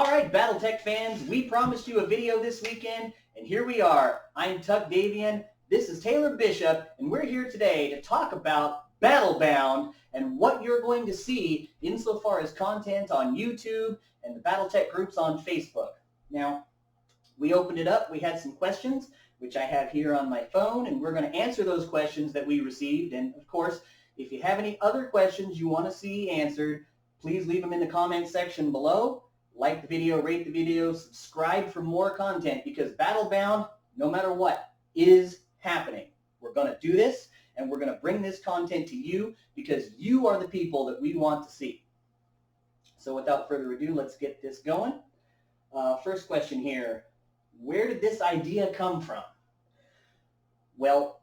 All right, Battletech fans, we promised you a video this weekend, and here we are. I'm Tuck Davian, this is Taylor Bishop, and we're here today to talk about Battlebound and what you're going to see insofar as content on YouTube and the Battletech groups on Facebook. Now, we opened it up, we had some questions, which I have here on my phone, and we're going to answer those questions that we received. And of course, if you have any other questions you want to see answered, please leave them in the comment section below. Like the video, rate the video, subscribe for more content, because Battlebound, no matter what, is happening. We're going to do this, and we're going to bring this content to you because you are the people that we want to see. So without further ado, let's get this going. First question here, where did this idea come from? Well,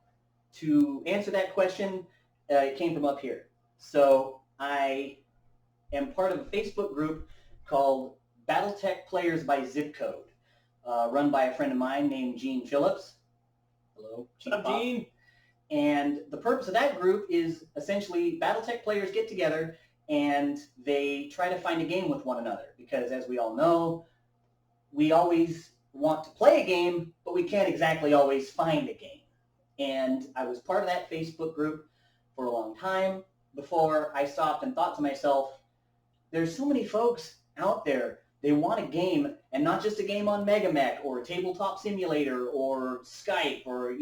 to answer that question, it came from up here. So I am part of a Facebook group called Battletech Players by Zip Code, run by a friend of mine named Gene Phillips. Hello, Gene. What's up, Gene? And the purpose of that group is essentially Battletech players get together and they try to find a game with one another, because as we all know, we always want to play a game, but we can't exactly always find a game. And I was part of that Facebook group for a long time before I stopped and thought to myself, there's so many folks out there, they want a game, and not just a game on MegaMech or Tabletop Simulator or Skype or,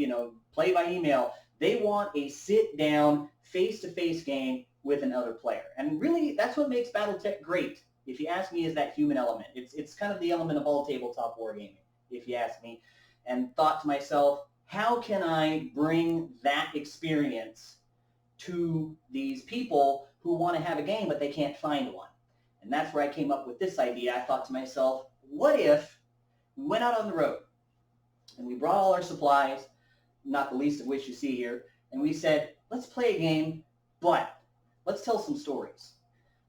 play by email. They want a sit-down, face-to-face game with another player. And really, that's what makes Battletech great, if you ask me, is that human element. It's kind of the element of all tabletop wargaming, if you ask me. And thought to myself, how can I bring that experience to these people who want to have a game but they can't find one? And that's where I came up with this idea. I thought to myself, what if we went out on the road and we brought all our supplies, not the least of which you see here, and we said, let's play a game, but let's tell some stories.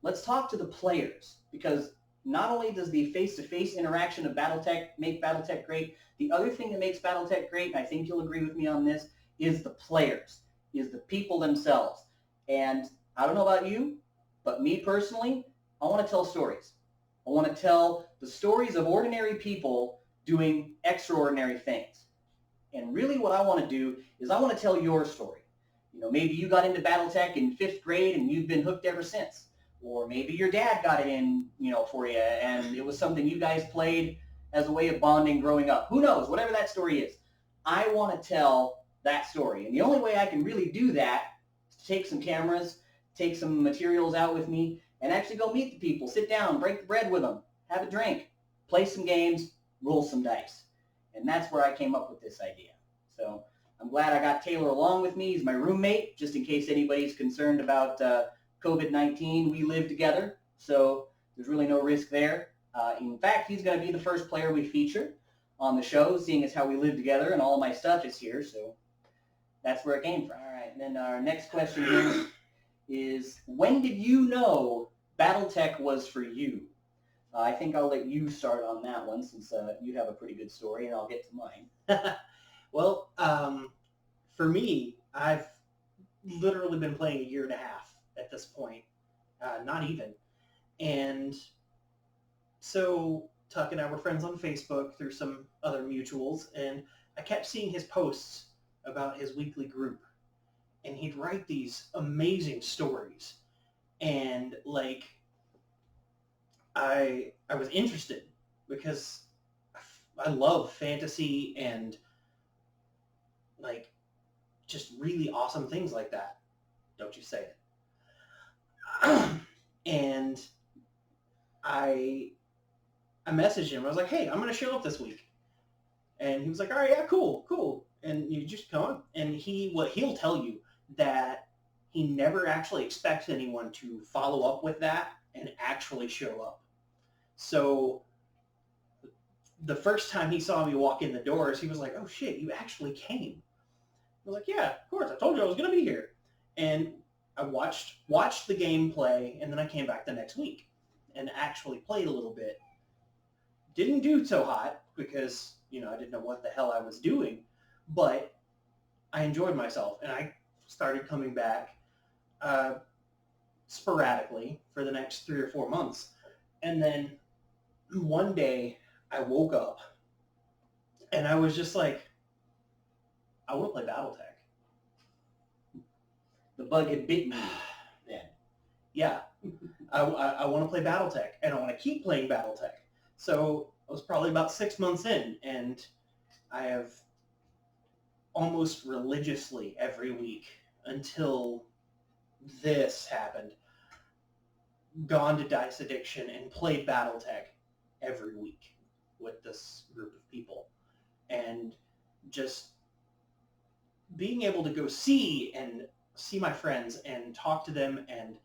Let's talk to the players, because not only does the face-to-face interaction of Battletech make Battletech great, the other thing that makes Battletech great, and I think you'll agree with me on this, is the players, is the people themselves. And I don't know about you, but me personally, I want to tell stories. I want to tell the stories of ordinary people doing extraordinary things. And really what I want to do is I want to tell your story. Maybe you got into Battletech in 5th grade and you've been hooked ever since. Or maybe your dad got it in, for you, and it was something you guys played as a way of bonding growing up. Who knows? Whatever that story is. I want to tell that story. And the only way I can really do that is to take some cameras, take some materials out with me, and actually go meet the people, sit down, break the bread with them, have a drink, play some games, roll some dice. And that's where I came up with this idea. So I'm glad I got Taylor along with me. He's my roommate, just in case anybody's concerned about COVID-19. We live together, so there's really no risk there. In fact, he's going to be the first player we feature on the show, seeing as how we live together, and all of my stuff is here, so that's where it came from. All right, and then our next question here is, when did you know Battletech was for you? I think I'll let you start on that one, since you have a pretty good story, and I'll get to mine. Well, for me, I've literally been playing a year and a half at this point, not even. And so Tuck and I were friends on Facebook through some other mutuals, and I kept seeing his posts about his weekly group. And he'd write these amazing stories. And, I was interested because I love fantasy and, just really awesome things like that. Don't you say it. And I messaged him. I was like, hey, I'm going to show up this week. And he was like, all right, yeah, cool. And you just come on. And he'll tell you that he never actually expects anyone to follow up with that and actually show up. So the first time he saw me walk in the doors, he was like, oh shit, you actually came. I was like, yeah, of course. I told you I was going to be here. And I watched the gameplay, and then I came back the next week and actually played a little bit. Didn't do so hot because, I didn't know what the hell I was doing, but I enjoyed myself, and I started coming back sporadically for the next 3 or 4 months. And then one day I woke up and I was just like, I want to play Battletech. The bug had bitten you then. Yeah, I want to play Battletech, and I want to keep playing Battletech. So I was probably about 6 months in, and I have almost religiously every week until this happened, gone to Dice Addiction and played Battletech every week with this group of people. And just being able to go see my friends and talk to them and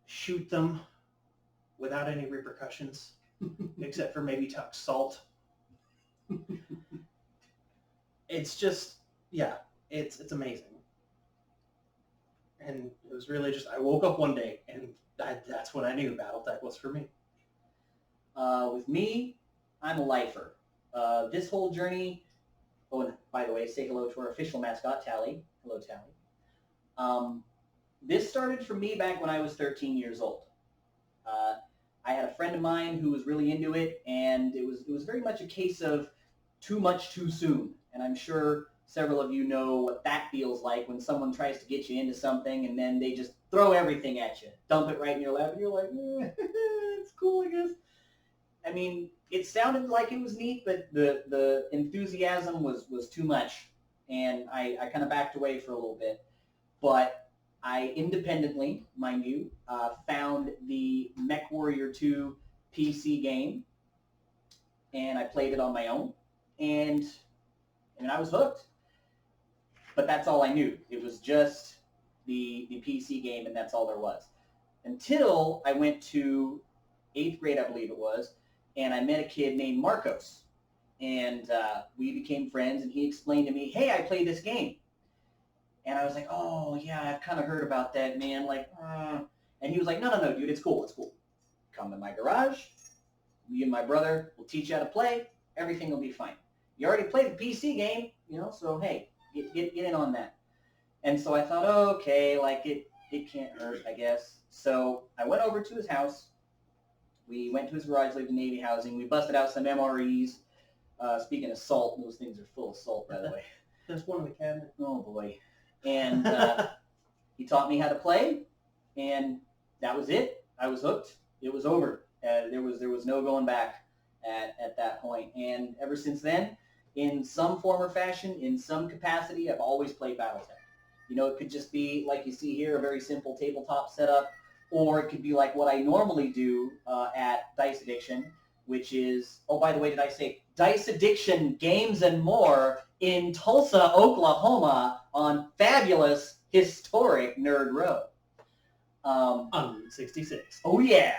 shoot them without any repercussions, except for maybe tuck salt. It's just, yeah, it's amazing. And it was really just, I woke up one day and that's when I knew Battletech was for me. With me, I'm a lifer. This whole journey, oh, and by the way, say hello to our official mascot, Tally. Hello, Tally. This started for me back when I was 13 years old. I had a friend of mine who was really into it, and it was very much a case of too much too soon. And I'm sure several of you know what that feels like when someone tries to get you into something and then they just throw everything at you, dump it right in your lap, and you're like, it's cool, I guess. I mean, it sounded like it was neat, but the enthusiasm was too much, and I kind of backed away for a little bit. But I independently, mind you, found the MechWarrior 2 PC game, and I played it on my own, and I was hooked. But that's all I knew. It was just the PC game, and that's all there was. Until I went to 8th grade, I believe it was, and I met a kid named Marcos. And we became friends, and he explained to me, hey, I played this game. And I was like, oh, yeah, I've kind of heard about that, man. Like, And he was like, no, dude, it's cool. Come to my garage. Me and my brother will teach you how to play. Everything will be fine. You already played the PC game, so, hey, get in on that. And so I thought, oh, okay, like it can't hurt, I guess. So I went over to his house. We went to his garage, lived in Navy housing. We busted out some MREs. Speaking of salt, those things are full of salt, by the way. There's one in the cabinet. Oh, boy. And he taught me how to play, and that was it. I was hooked. It was over. There was no going back at that point. And ever since then, in some form or fashion, in some capacity, I've always played Battletech. It could just be, like you see here, a very simple tabletop setup, or it could be like what I normally do at Dice Addiction, which is, oh, by the way, did I say Dice Addiction Games and More in Tulsa, Oklahoma on fabulous, historic Nerd Row. On Route 66. Oh, yeah.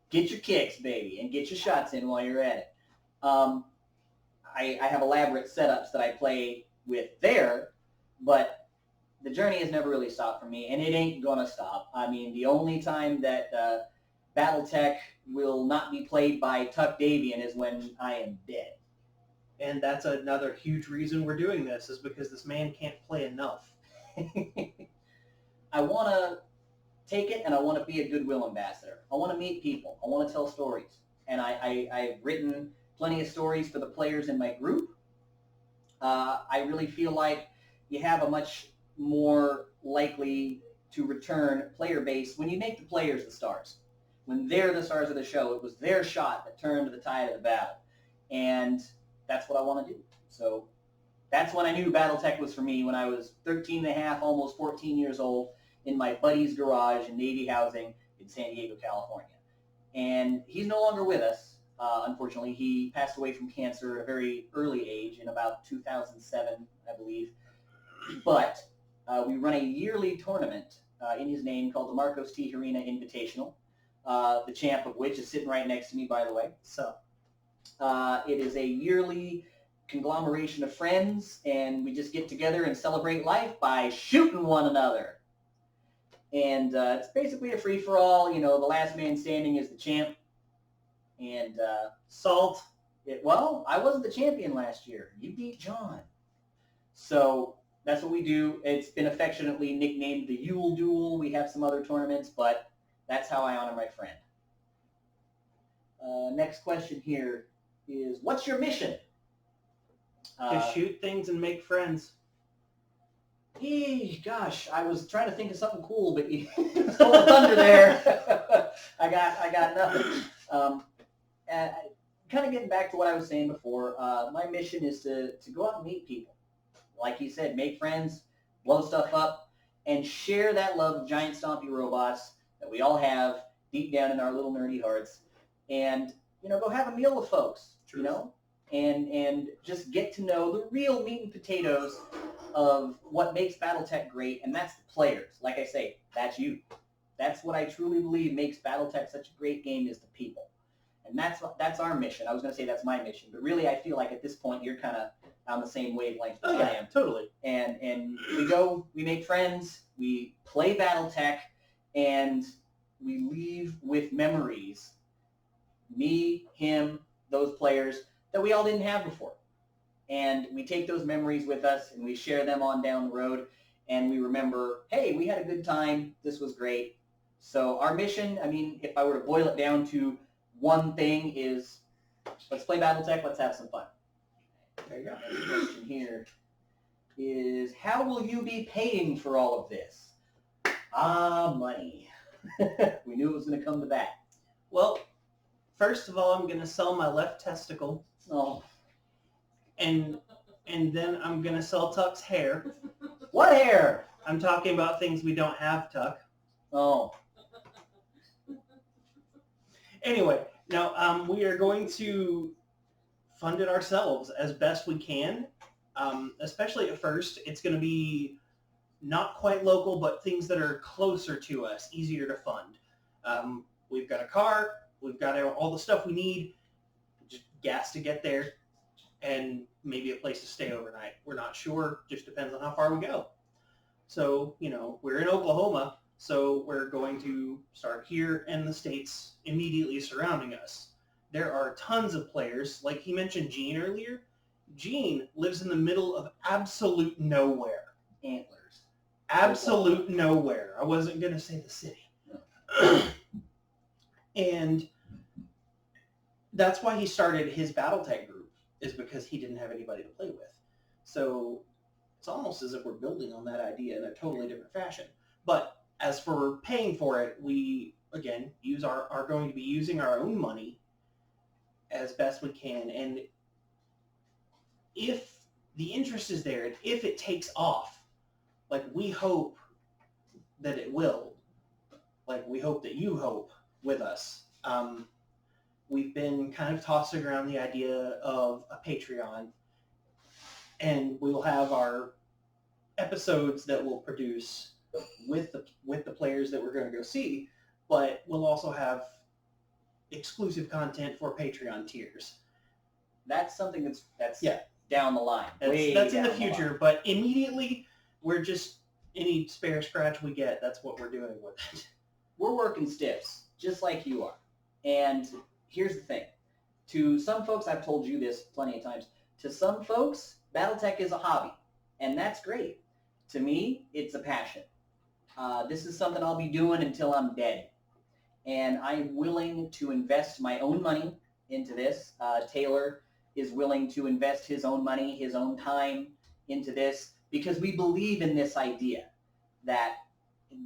Get your kicks, baby, and get your shots in while you're at it. I have elaborate setups that I play with there, but the journey has never really stopped for me, and it ain't going to stop. I mean, the only time that Battletech will not be played by Tuck Davian is when I am dead. And that's another huge reason we're doing this, is because this man can't play enough. I want to take it, and I want to be a goodwill ambassador. I want to meet people. I want to tell stories. And I've written plenty of stories for the players in my group. I really feel like you have a much more likely to return player base when you make the players the stars. When they're the stars of the show, it was their shot that turned the tide of the battle. And that's what I want to do. So that's when I knew Battletech was for me, when I was 13 and a half, almost 14 years old, in my buddy's garage in Navy housing in San Diego, California. And he's no longer with us. Unfortunately, he passed away from cancer at a very early age in about 2007, I believe. But we run a yearly tournament in his name called the Marcos T. Harina Invitational, the champ of which is sitting right next to me, by the way. So it is a yearly conglomeration of friends, and we just get together and celebrate life by shooting one another. And it's basically a free-for-all. The last man standing is the champ. And Salt. Well, I wasn't the champion last year. You beat John. So that's what we do. It's been affectionately nicknamed the Yule Duel. We have some other tournaments, but that's how I honor my friend. Next question here is, what's your mission? To shoot things and make friends. Gosh, I was trying to think of something cool, but you stole the thunder there. I got nothing. Kind of getting back to what I was saying before, my mission is to go out and meet people. Like you said, make friends, blow stuff up, and share that love of giant stompy robots that we all have deep down in our little nerdy hearts. And, go have a meal with folks, and just get to know the real meat and potatoes of what makes Battletech great, and that's the players. Like I say, that's you. That's what I truly believe makes Battletech such a great game, is the people. And that's our mission. I was going to say that's my mission, but really I feel like at this point you're kind of on the same wavelength as I am. Totally. And we make friends, we play Battletech, and we leave with memories. Me, him, those players that we all didn't have before. And we take those memories with us and we share them on down the road, and we remember, hey, we had a good time, this was great. So our mission, if I were to boil it down to one thing, is let's play Battletech, let's have some fun. There you go. Next question here is, how will you be paying for all of this? Money. We knew it was going to come to that. Well, first of all, I'm going to sell my left testicle. Oh. And then I'm going to sell Tuck's hair. What hair? I'm talking about things we don't have, Tuck. Oh. Anyway, now we are going to fund it ourselves as best we can. Especially at first, it's going to be not quite local, but things that are closer to us, easier to fund. We've got a car, we've got all the stuff we need, just gas to get there, and maybe a place to stay overnight. We're not sure, just depends on how far we go. So, we're in Oklahoma, so we're going to start here in the states immediately surrounding us. There are tons of players. Like he mentioned Gene earlier. Gene lives in the middle of absolute nowhere. Antlers. Absolute nowhere. I wasn't going to say the city. No. And that's why he started his Battletech group, is because he didn't have anybody to play with. So it's almost as if we're building on that idea in a totally different fashion. But as for paying for it, we, again, are going to be using our own money as best we can. And if the interest is there, and if it takes off, like we hope that it will, like we hope that you hope with us, we've been kind of tossing around the idea of a Patreon, and we'll have our episodes that we'll produce with the players that we're going to go see, but we'll also have exclusive content for Patreon tiers. That's something that's down the line. That's in the future, but immediately we're just, any spare scratch we get, that's what we're doing with it. We're working stiffs, just like you are. And here's the thing. To some folks, I've told you this plenty of times, to some folks, Battletech is a hobby, and that's great. To me, it's a passion. This is something I'll be doing until I'm dead. And I'm willing to invest my own money into this. Taylor is willing to invest his own money, his own time into this, because we believe in this idea that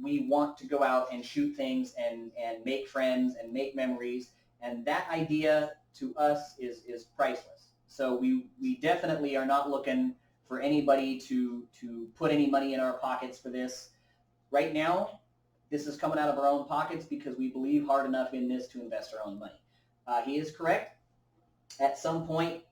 we want to go out and shoot things and make friends and make memories. And that idea to us is priceless. So we definitely are not looking for anybody to put any money in our pockets for this. Right now, this is coming out of our own pockets because we believe hard enough in this to invest our own money. He is correct. At some point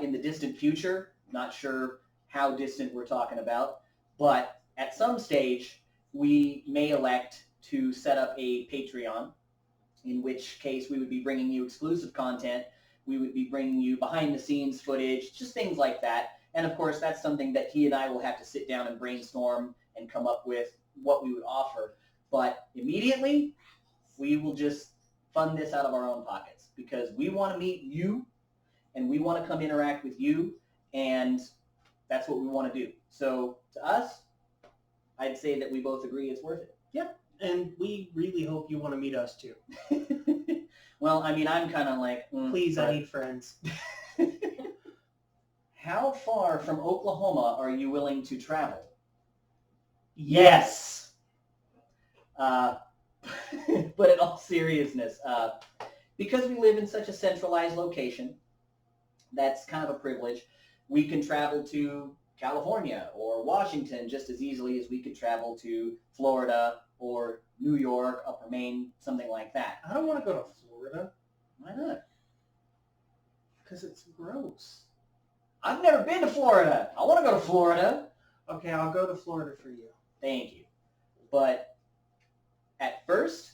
in the distant future, not sure how distant we're talking about, but at some stage, we may elect to set up a Patreon, in which case we would be bringing you exclusive content. We would be bringing you behind-the-scenes footage, just things like that. And, of course, that's something that he and I will have to sit down and brainstorm and come up with what we would offer. But immediately, we will just fund this out of our own pockets because we want to meet you and we want to come interact with you, and that's what we want to do. So to us, I'd say that we both agree it's worth it. Yep, and we really hope you want to meet us too. Well, I mean, I'm kind of like, Please, I need friends. How far from Oklahoma are you willing to travel? Yes. But in all seriousness, because we live in such a centralized location, that's kind of a privilege. We can travel to California or Washington just as easily as we could travel to Florida or New York, Upper Maine, something like that. I don't want to go to Florida. Why not? Because it's gross. I've never been to Florida. I want to go to Florida. Okay, I'll go to Florida for you. Thank you. But at first,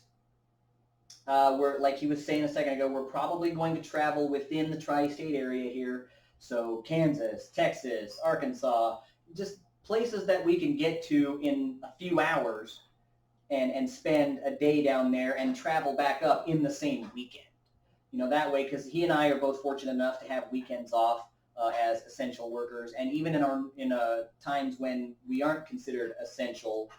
we're, like he was saying a second ago, we're probably going to travel within the tri-state area here. So Kansas, Texas, Arkansas, just places that we can get to in a few hours and spend a day down there and travel back up in the same weekend. That way, because he and I are both fortunate enough to have weekends off as essential workers, and even in times when we aren't considered essential,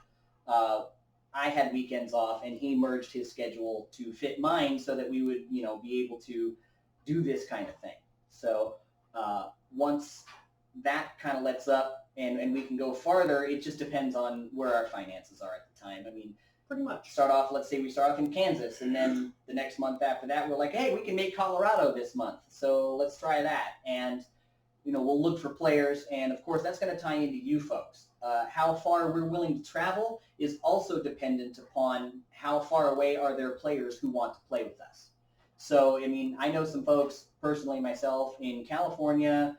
I had weekends off, and he merged his schedule to fit mine so that we would, be able to do this kind of thing. So once that kind of lets up and we can go farther, it just depends on where our finances are at the time. I mean, pretty much. Let's say we start off in Kansas, and then the next month after that, we're like, hey, we can make Colorado this month, so let's try that. And we'll look for players, and of course, that's going to tie into you folks. How far we're willing to travel is also dependent upon how far away are there players who want to play with us. So, I mean, I know some folks, personally myself, in California,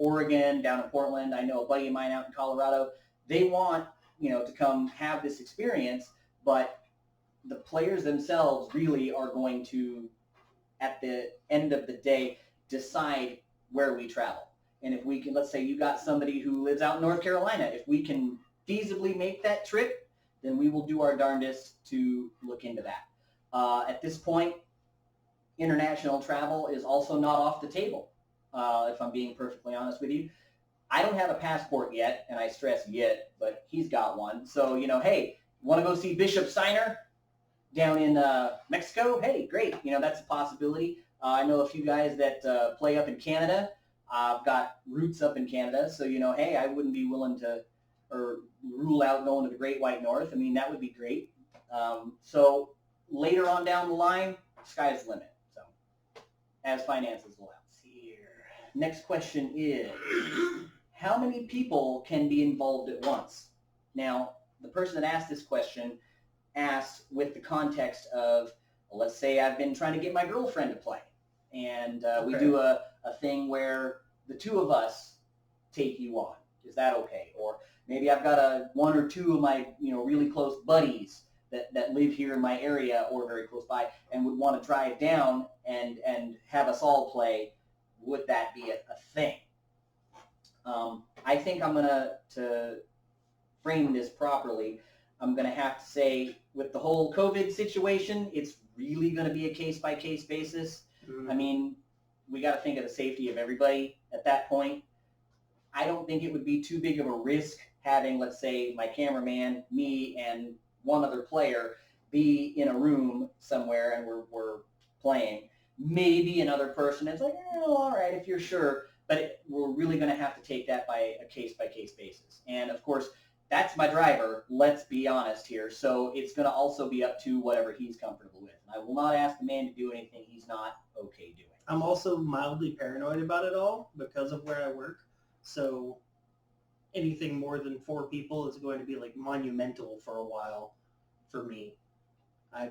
Oregon, down in Portland. I know a buddy of mine out in Colorado. They want, to come have this experience, but the players themselves really are going to, at the end of the day, decide where we travel. And if we can, let's say you got somebody who lives out in North Carolina, if we can feasibly make that trip, then we will do our darndest to look into that. At this point, international travel is also not off the table, if I'm being perfectly honest with you. I don't have a passport yet, and I stress yet, but he's got one. So, hey, want to go see Bishop Steiner down in Mexico? Hey, great. That's a possibility. I know a few guys that play up in Canada. I've got roots up in Canada, so, hey, I wouldn't be willing to or rule out going to the Great White North. I mean, that would be great. So later on down the line, sky's the limit. So as finances allow. Here. Next question is, how many people can be involved at once? Now, the person that asked this question asked with the context of, well, let's say I've been trying to get my girlfriend to play, and we do a thing where the two of us take you on. Is that okay? Or maybe I've got one or two of my really close buddies that live here in my area or very close by and would want to drive down and have us all play. Would that be a thing? I think I'm to frame this properly. I'm going to have to say, with the whole COVID situation, it's really going to be a case-by-case basis. I mean, we got to think of the safety of everybody at that point. I don't think it would be too big of a risk having, let's say, my cameraman, me, and one other player be in a room somewhere and we're playing. Maybe another person is like, all right, if you're sure. But we're really going to have to take that by a case-by-case basis. And, of course, that's my driver, let's be honest here. So it's going to also be up to whatever he's comfortable with. And I will not ask the man to do anything he's not okay doing. I'm also mildly paranoid about it all because of where I work. So anything more than 4 people is going to be like monumental for a while for me. I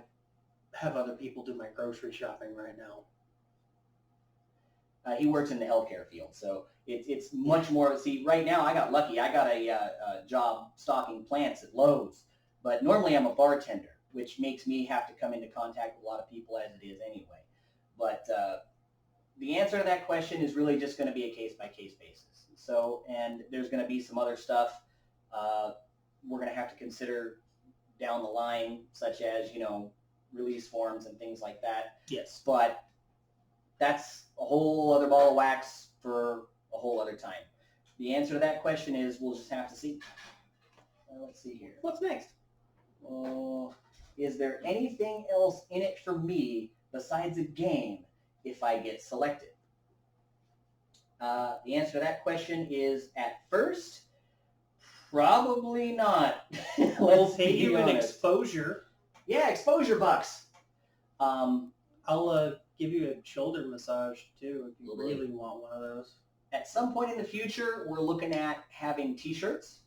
have other people do my grocery shopping right now. He works in the healthcare field, so it's much more. See, right now I got lucky. I got a job stocking plants at Lowe's, but normally I'm a bartender, which makes me have to come into contact with a lot of people as it is anyway. But the answer to that question is really just going to be a case-by-case basis. So, and there's going to be some other stuff we're going to have to consider down the line, such as, release forms and things like that. Yes. But that's a whole other ball of wax for a whole other time. The answer to that question is we'll just have to see. Let's see here. What's next? Is there anything else in it for me besides a game if I get selected? The answer to that question is, at first, probably not. We'll pay you an exposure. Yeah, exposure bucks. I'll give you a shoulder massage too if you really want one of those. At some point in the future, we're looking at having T-shirts,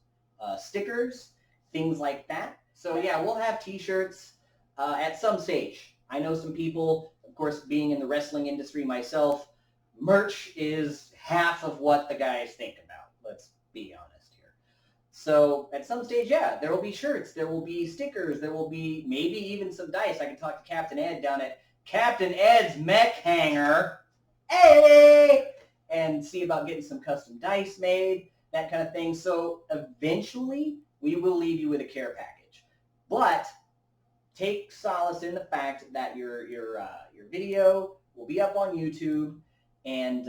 stickers, things like that. So yeah, we'll have T-shirts at some stage. I know some people, of course, being in the wrestling industry myself, merch is half of what the guys think about. Let's be honest here. So at some stage, yeah, there will be shirts, there will be stickers, there will be maybe even some dice. I can talk to Captain Ed down at Captain Ed's Mech Hangar. Hey! And see about getting some custom dice made, that kind of thing. So eventually, we will leave you with a care package. But take solace in the fact that your video will be up on YouTube, and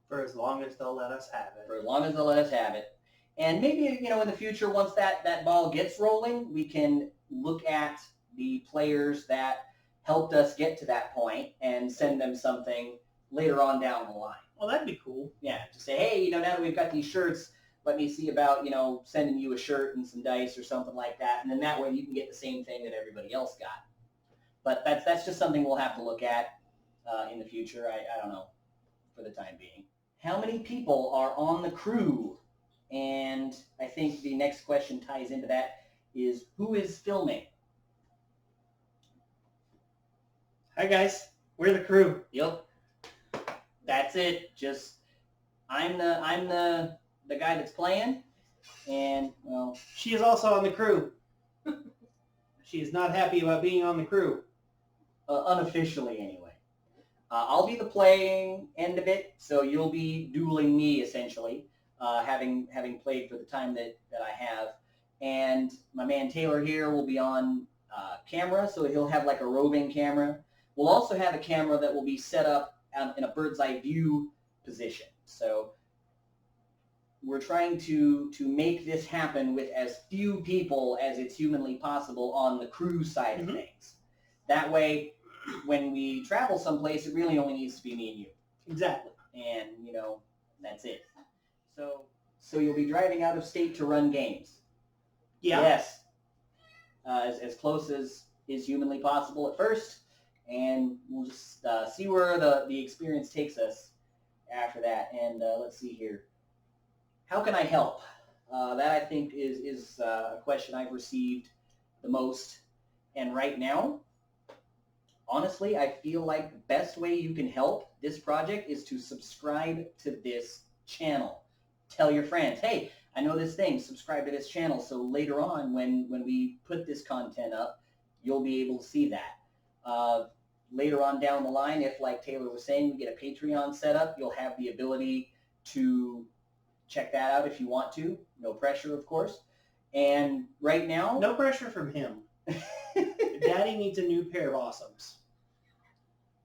for as long as they'll let us have it. For as long as they'll let us have it. And maybe, in the future, once that ball gets rolling, we can look at the players that helped us get to that point and send them something later on down the line. Well, that'd be cool. Yeah, to say, hey, now that we've got these shirts, let me see about, sending you a shirt and some dice or something like that. And then that way you can get the same thing that everybody else got. But that's just something we'll have to look at in the future. I don't know, for the time being. How many people are on the crew? And I think the next question ties into that is, who is filming? Hi, guys. We're the crew. Yep. That's it. Just I'm the guy that's playing, and well, she is also on the crew. She is not happy about being on the crew. Unofficially, anyway. I'll be the playing end of it, so you'll be dueling me essentially, having played for the time that I have, and my man Taylor here will be on camera, so he'll have like a roving camera. We'll also have a camera that will be set up in a bird's eye view position. So we're trying to make this happen with as few people as it's humanly possible on the crew side of things. That way, when we travel someplace, it really only needs to be me and you. Exactly. And, that's it. So you'll be driving out of state to run games. Yeah. Yes. As close as is humanly possible at first. And we'll just see where the experience takes us after that. And let's see here. How can I help? That, I think, is a question I've received the most. And right now, honestly, I feel like the best way you can help this project is to subscribe to this channel. Tell your friends, hey, I know this thing, subscribe to this channel. So later on, when we put this content up, you'll be able to see that. Later on down the line, if, like Taylor was saying, we get a Patreon set up, you'll have the ability to check that out if you want to. No pressure, of course. And right now... No pressure from him. Daddy needs a new pair of awesomes.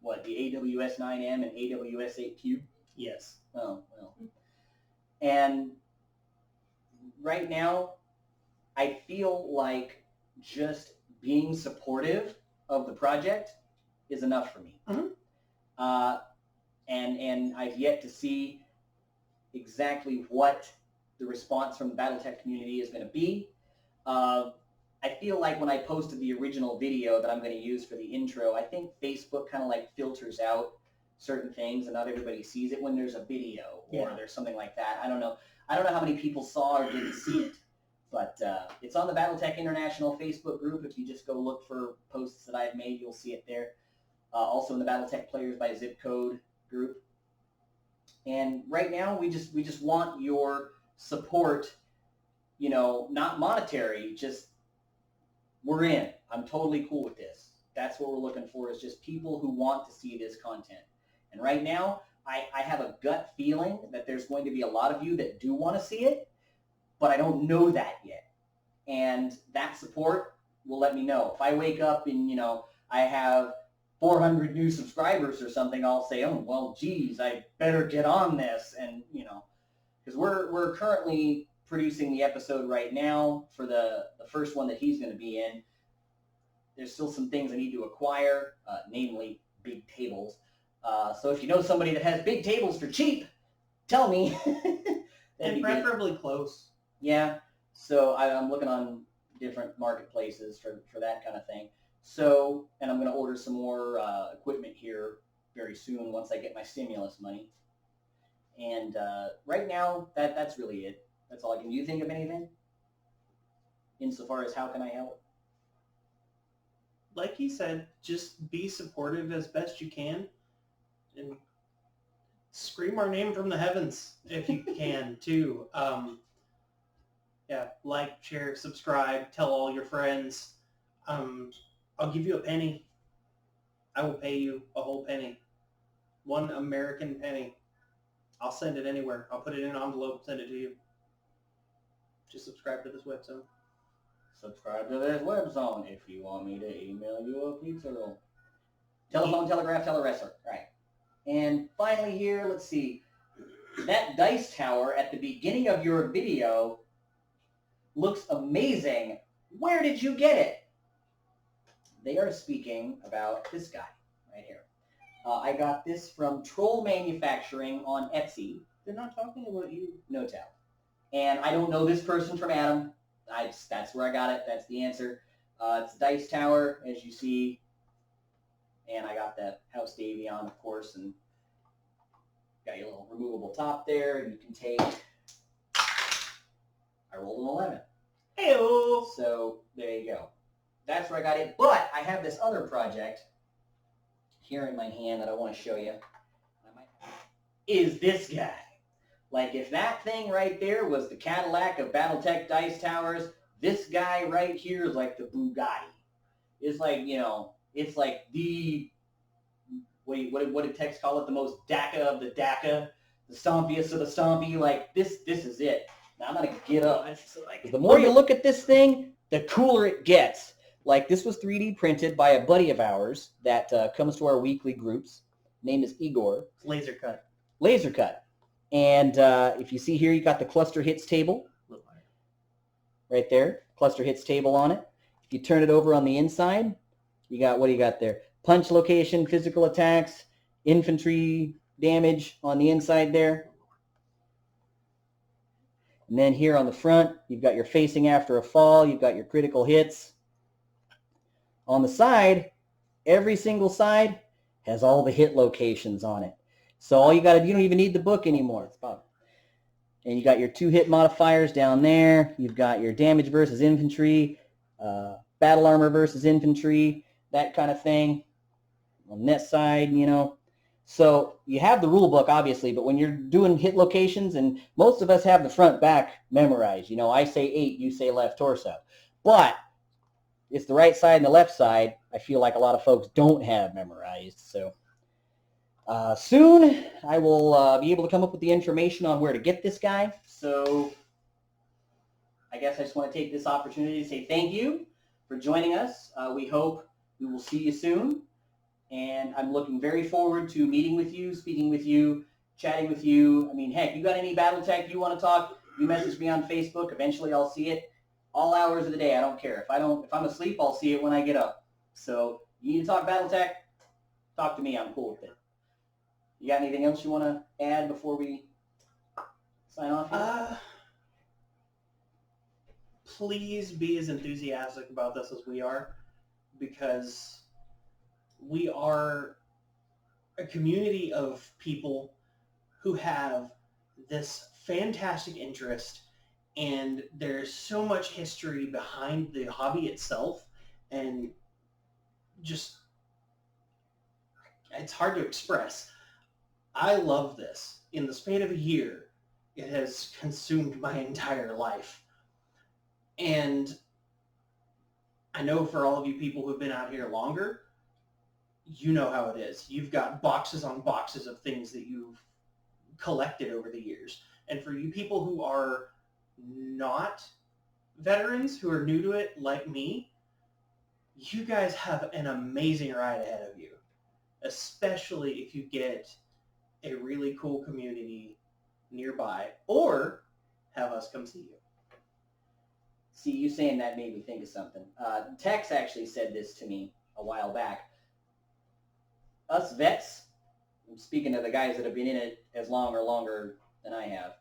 What, the AWS 9M and AWS 8 Cube? Yes. Oh, well. And right now, I feel like just being supportive of the project is enough for me. And I've yet to see exactly what the response from the Battletech community is going to be. I feel like when I posted the original video that I'm going to use for the intro, I think Facebook kind of like filters out certain things and not everybody sees it when there's a video or there's something like that. I don't know how many people saw or didn't see it. But it's on the Battletech International Facebook group. If you just go look for posts that I've made, you'll see it there. Also in the Battletech Players by Zip Code group. And right now, we just want your support, not monetary, just we're in. I'm totally cool with this. That's what we're looking for, is just people who want to see this content. And right now, I have a gut feeling that there's going to be a lot of you that do want to see it, but I don't know that yet. And that support will let me know. If I wake up and, I have 400 new subscribers or something, I'll say, oh, well, geez, I better get on this. And, because we're currently producing the episode right now for the first one that he's going to be in. there's still some things I need to acquire, namely big tables. So if you know somebody that has big tables for cheap, tell me. And preferably close. Yeah. So I'm looking on different marketplaces for that kind of thing. So, and I'm going to order some more equipment here very soon once I get my stimulus money. And right now, that's really it. That's all I can. Do you think of anything? Insofar as how can I help? Like he said, just be supportive as best you can, and scream our name from the heavens if you can too. Yeah, like, share, subscribe, tell all your friends. I'll give you a penny. I will pay you a whole penny. 1 American penny. I'll send it anywhere. I'll put it in an envelope, send it to you. Just subscribe to this website. Subscribe to this website if you want me to email you a pizza roll. Telephone, telegraph, telewrestler. Right. And finally here, let's see. That dice tower at the beginning of your video looks amazing. Where did you get it? They are speaking about this guy right here. I got this from Troll Manufacturing on Etsy. They're not talking about you. No tell. And I don't know this person from Adam. That's where I got it. That's the answer. It's a dice tower, as you see. And I got that House Davion, of course, and got your little removable top there. And you can take... I rolled an 11. Hey-o! So there you go. That's where I got it. But I have this other project here in my hand that I want to show you. Is this guy. Like, if that thing right there was the Cadillac of Battletech dice towers, this guy right here is like the Bugatti. It's like, you know, it's like the, what did Tex call it? The most DACA of the DACA, the stompiest of the stompy. Like, this is it. Now I'm going to get up. The more you look at this thing, the cooler it gets. Like, this was 3D printed by a buddy of ours that comes to our weekly groups. Name is Igor. Laser cut. Laser cut. And if you see here, you got the cluster hits table right there. Cluster hits table on it. If you turn it over on the inside, you got, what do you got there? Punch location, physical attacks, infantry damage on the inside there. And then here on the front, you've got your facing after a fall. You've got your critical hits. On the side, every single side has all the hit locations on it. So all you got to, you don't even need the book anymore. And you got your 2 hit modifiers down there. You've got your damage versus infantry, battle armor versus infantry, that kind of thing. On this side, you know. So you have the rule book, obviously, but when you're doing hit locations, and most of us have the front back memorized. You know, I say 8, you say left torso. But it's the right side and the left side I feel like a lot of folks don't have memorized. So soon I will be able to come up with the information on where to get this guy. So I guess I just want to take this opportunity to say thank you for joining us. We hope we will see you soon. And I'm looking very forward to meeting with you, speaking with you, chatting with you. I mean, heck, you got any Battletech you want to talk, you message me on Facebook. Eventually I'll see it. All hours of the day, I don't care. If I'm asleep, I'll see it when I get up. So you need to talk Battletech, talk to me. I'm cool with it. You got anything else you want to add before we sign off here? Please be as enthusiastic about this as we are, because we are a community of people who have this fantastic interest, and there's so much history behind the hobby itself, and just, it's hard to express. I love this. In the span of a year, it has consumed my entire life. And I know for all of you people who've been out here longer, you know how it is. You've got boxes on boxes of things that you've collected over the years. And for you people who are not veterans, who are new to it like me, you guys have an amazing ride ahead of you, especially if you get a really cool community nearby, or have us come see you. See, you saying that made me think of something. Tex actually said this to me a while back. Us vets, speaking of the guys that have been in it as long or longer than I have,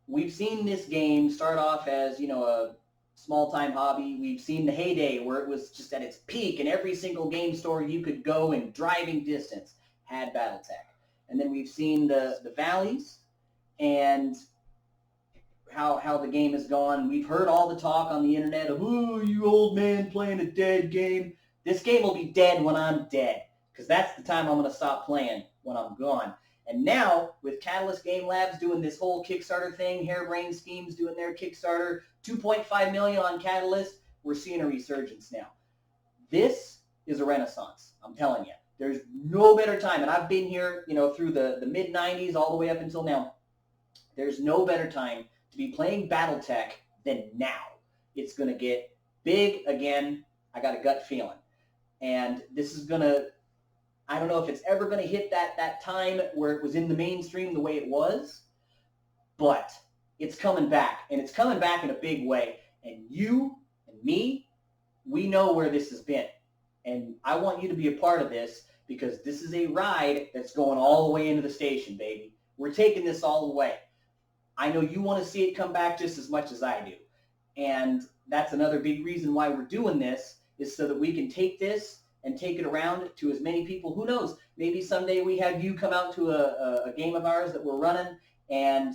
we've seen this game start off as, a small-time hobby. We've seen the heyday where it was just at its peak, and every single game store you could go in driving distance had Battletech. And then we've seen the valleys and how the game has gone. We've heard all the talk on the internet of, "Ooh, you old man playing a dead game." This game will be dead when I'm dead, because that's the time I'm going to stop playing, when I'm gone. And now, with Catalyst Game Labs doing this whole Kickstarter thing, Harebrained Schemes doing their Kickstarter, $2.5 million on Catalyst, we're seeing a resurgence now. This is a renaissance, I'm telling you. There's no better time, and I've been here, through the mid-'90s all the way up until now. There's no better time to be playing Battletech than now. It's going to get big again. I got a gut feeling. And this is going to, I don't know if it's ever going to hit that time where it was in the mainstream the way it was, but it's coming back, and it's coming back in a big way. And you and me, we know where this has been. And I want you to be a part of this, because this is a ride that's going all the way into the station, baby. We're taking this all the way. I know you want to see it come back just as much as I do. And that's another big reason why we're doing this, is so that we can take this and take it around to as many people. Who knows? Maybe someday we have you come out to a game of ours that we're running, and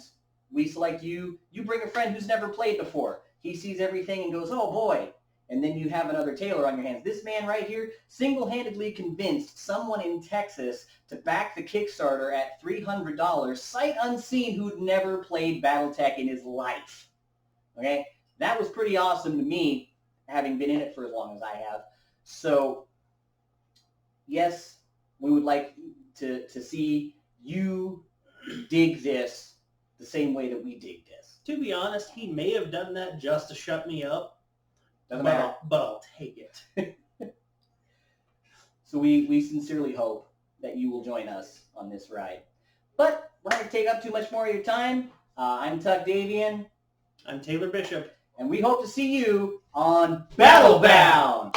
we select you. You bring a friend who's never played before. He sees everything and goes, "Oh, boy." And then you have another Taylor on your hands. This man right here single-handedly convinced someone in Texas to back the Kickstarter at $300, sight unseen, who'd never played Battletech in his life. Okay? That was pretty awesome to me, having been in it for as long as I have. So, yes, we would like to see you dig this the same way that we dig this. To be honest, he may have done that just to shut me up. Doesn't matter. But I'll take it. So we sincerely hope that you will join us on this ride. But we're not going to take up too much more of your time. I'm Tuck Davian. I'm Taylor Bishop. And we hope to see you on Battlebound!